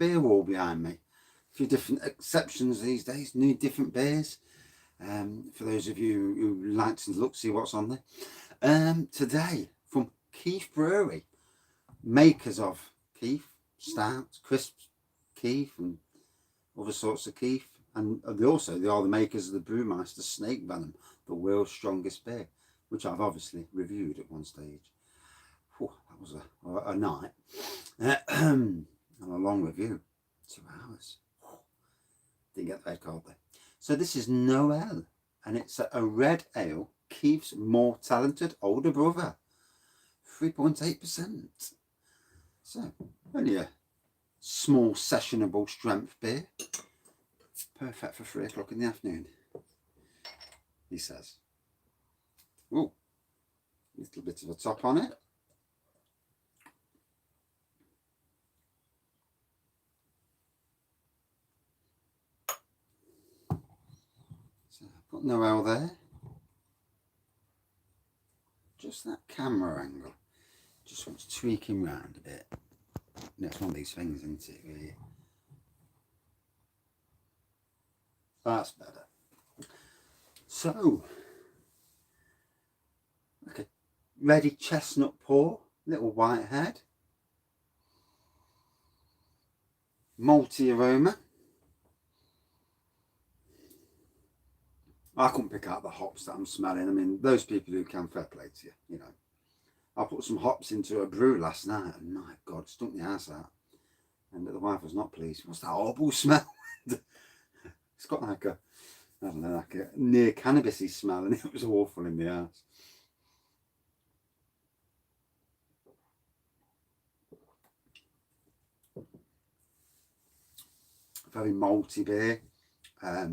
beer wall behind me. A few different exceptions these days, new different beers. For those of you who like to look, see what's on there. Today, from Keith Brewery, makers of Keith, Stout, Crisp Keith, and other sorts of Keith. And they are the makers of the Brewmeister Snake Venom, the world's strongest beer, which I've obviously reviewed at one stage. Whew, that was a night. And a long review, 2 hours. Didn't get the red card there. So this is Noel, and it's a red ale, Keith's more talented older brother, 3.8%. So only a small sessionable strength beer, perfect for 3 o'clock in the afternoon, he says. Ooh, little bit of a top on it. So I've got Noel there. Just that camera angle just wants tweaking round a bit. You know, it's one of these things, isn't it, really? That's better. So, okay, ready chestnut pour, little white head, malty aroma. I couldn't pick out the hops that I'm smelling. I mean, those people who can, fair play to you, you know. I put some hops into a brew last night, and my God, stunk the ass out. And the wife was not pleased. What's that horrible smell? It's got like a, I don't know, like a near cannabisy smell, and it was awful in the ass. Very malty beer. I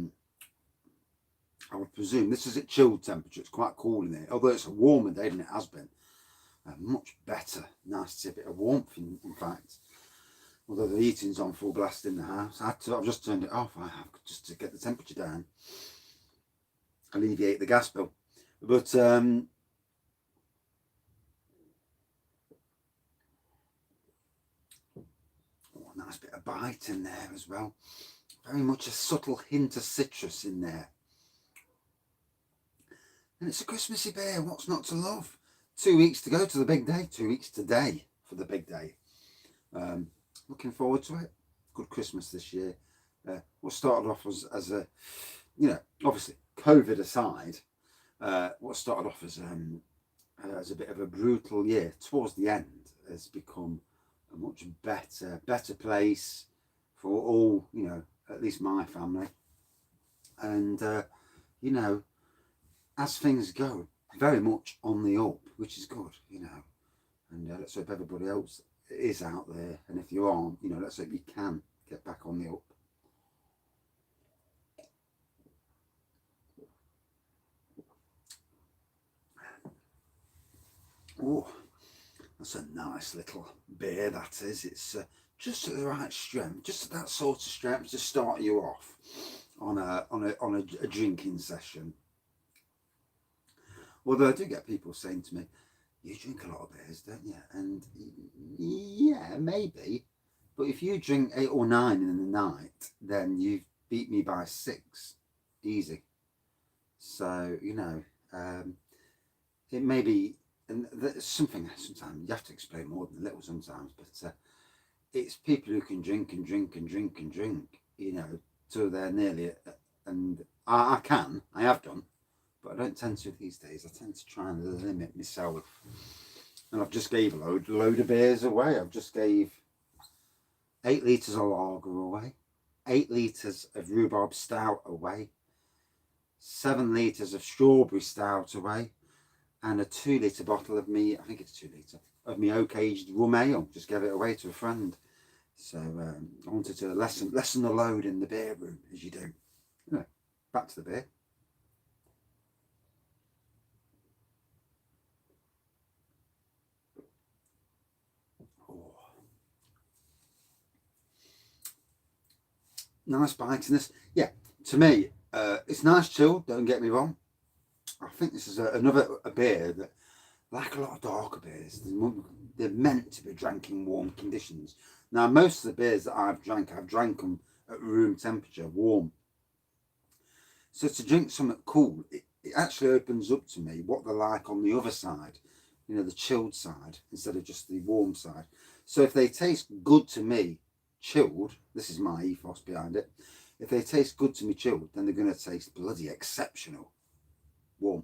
would presume this is at chilled temperature. It's quite cool in here, although it's a warmer day than it has been. Much better. Nice to see a bit of warmth, in fact. Although the heating's on full blast in the house, I've just turned it off. I have just to get the temperature down, alleviate the gas bill. But oh, nice bit of bite in there as well. Very much a subtle hint of citrus in there. And it's a Christmassy beer. What's not to love? 2 weeks to go to the big day. 2 weeks today for the big day. Looking forward to it. Good Christmas this year. What started off as a, you know, obviously COVID aside, what started off as a bit of a brutal year towards the end has become a much better place for all, you know, at least my family. And, you know, as things go, very much on the up, which is good, you know. And let's hope everybody else is out there, and if you aren't, you know, let's hope you can get back on the up. Oh, that's a nice little beer, that is. It's just at the right strength, just at that sort of strength to start you off on a drinking session. Although I do get people saying to me, you drink a lot of beers, don't you? And yeah, maybe. But if you drink 8 or 9 in the night, then you've beat me by 6. Easy. So, you know, it may be, and that's something sometimes you have to explain more than a little sometimes, but it's people who can drink and drink and drink and drink, you know, till they're nearly, and I have done. But I don't tend to these days. I tend to try and limit myself. And I've just gave a load of beers away. I've just gave 8 litres of lager away, 8 litres of rhubarb stout away, 7 litres of strawberry stout away, and a 2 litre bottle of me, I think it's 2 litre, of me oak aged rum ale. Just gave it away to a friend. So I wanted to lessen the load in the beer room, as you do. Anyway, back to the beer. Nice bite in this. Yeah, to me, it's nice chilled, don't get me wrong. I think this is another beer that, like a lot of darker beers, they're meant to be drank in warm conditions. Now, most of the beers that I've drank them at room temperature, warm. So to drink something cool, it actually opens up to me what they're like on the other side, you know, the chilled side instead of just the warm side. So if they taste good to me chilled, this is my ethos behind it, if they taste good to me chilled, then they're going to taste bloody exceptional warm,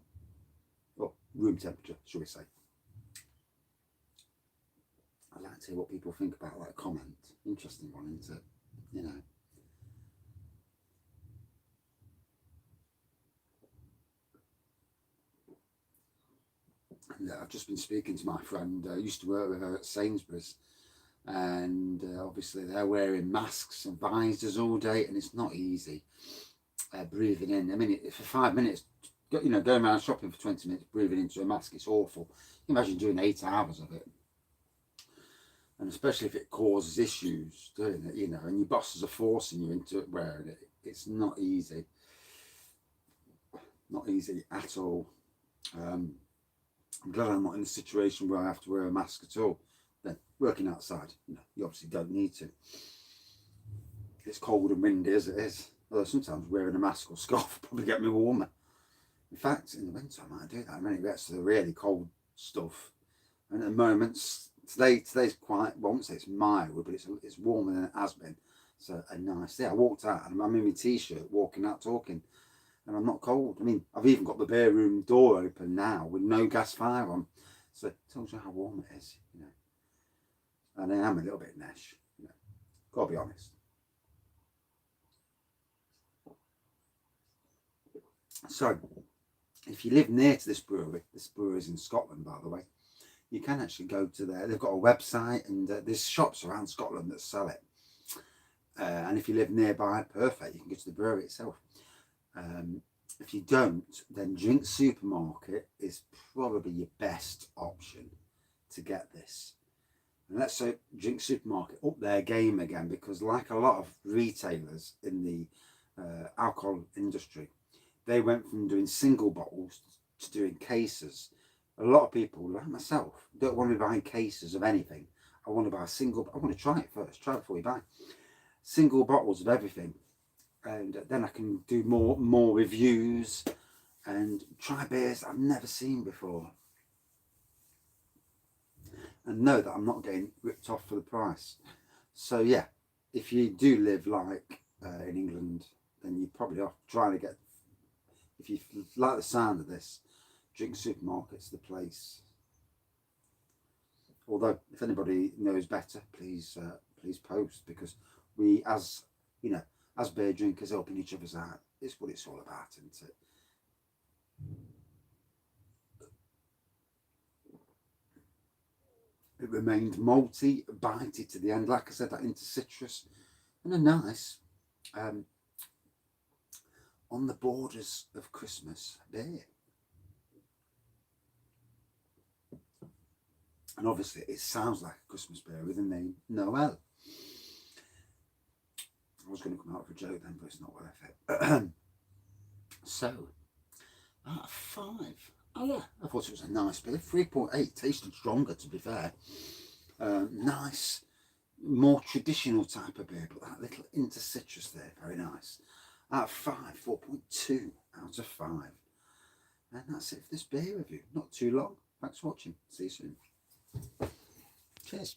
or room temperature, shall we say. I'd like to hear what people think about that comment. Interesting one, isn't it? You know. And I've just been speaking to my friend, I used to work with her at Sainsbury's, and obviously they're wearing masks and visors all day, and it's not easy breathing in. I mean, for 5 minutes, you know, going around shopping for 20 minutes, breathing into a mask, it's awful. Imagine doing 8 hours of it. And especially if it causes issues, doing it, you know, and your bosses are forcing you into it wearing it. It's not easy. Not easy at all. I'm glad I'm not in a situation where I have to wear a mask at all. Then working outside, you know, you obviously don't need to. It's cold and windy as it is. Although sometimes wearing a mask or scarf will probably get me warmer. In fact, in the winter I might do that when it gets to the really cold stuff. And at the moment, today's quite, well, I won't say it's mild, but it's warmer than it has been. So a nice day. I walked out and I'm in my t-shirt walking out talking, and I'm not cold. I mean, I've even got the beer room door open now with no gas fire on. So it tells you how warm it is, you know. And I am a little bit nesh, you know. Gotta be honest. So, if you live near to this brewery's in Scotland, by the way, you can actually go to there. They've got a website, and there's shops around Scotland that sell it. And if you live nearby, perfect, you can go to the brewery itself. If you don't, then Drink Supermarket is probably your best option to get this. And let's say Drink Supermarket up their game again, because like a lot of retailers in the alcohol industry, they went from doing single bottles to doing cases. A lot of people, like myself, don't want to be buying cases of anything. I want to buy I want to try it first, try it before you buy. Single bottles of everything. And then I can do more reviews and try beers I've never seen before. And know that I'm not getting ripped off for the price. So yeah, if you do live like in England, then you're probably off trying to get, if you like the sound of this, Drink Supermarket's the place. Although, if anybody knows better, please post, because we, as you know, as beer drinkers, helping each other's out is what it's all about, isn't it? It remained malty, bitey to the end. Like I said, that into citrus, and a nice, on the borders of Christmas beer. And obviously, it sounds like a Christmas beer with the name Noel. I was going to come out with a joke then, but it's not worth it. So, out of 5. Oh yeah, I thought it was a nice beer. 3.8, tasted stronger to be fair. Nice, more traditional type of beer, but that little into citrus there, very nice. Out of 5, 4.2 out of 5. And that's it for this beer review. Not too long. Thanks for watching. See you soon. Cheers.